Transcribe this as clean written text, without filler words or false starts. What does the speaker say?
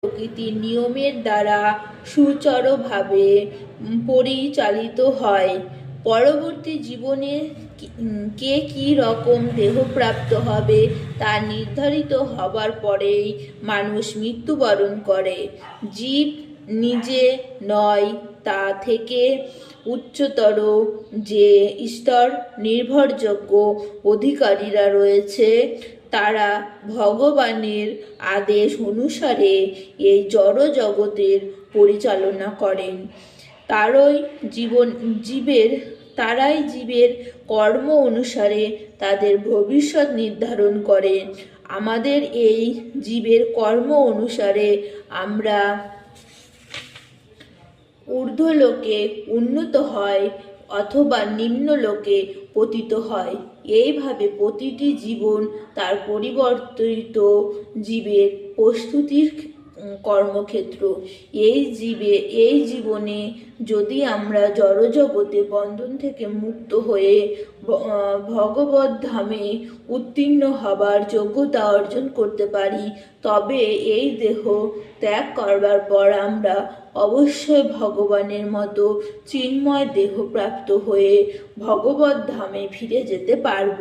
প্রকৃতির নিয়মের দ্বারা সুচারুভাবে পরিচালিত হয়। পরবর্তী জীবনে কে কী রকম দেহপ্রাপ্ত হবে তা নির্ধারিত হবার পরেই মানুষ মৃত্যুবরণ করে। জীব নিজে নয়, তা থেকে উচ্চতর যে স্তর নির্ভরযোগ্য অধিকারীরা রয়েছে, তারা ভগবানের আদেশ অনুসারে এই জড় জগতের পরিচালনা করেন। তারাই জীবের কর্ম অনুসারে তাদের ভবিষ্যৎ নির্ধারণ করে। আমাদের এই জীবের কর্ম অনুসারে আমরা ঊর্ধ্বলোকে উন্নীত হয় অথবা নিম্নলোকে পতিত হয়। এইভাবে প্রতিটি জীবন তার পরিবর্তিত জীবের প্রস্তুতির কর্মক্ষেত্র। এই জীবনে যদি আমরা জড়জগতে বন্ধন থেকে মুক্ত হয়ে ভগবত ধামে উত্তীর্ণ হবার যোগ্যতা অর্জন করতে পারি, তবে এই দেহ ত্যাগ করবার পর আমরা অবশ্যই ভগবানের মতো চিন্ময় দেহ প্রাপ্ত হয়ে ভগবত ধামে ফিরে যেতে পারব।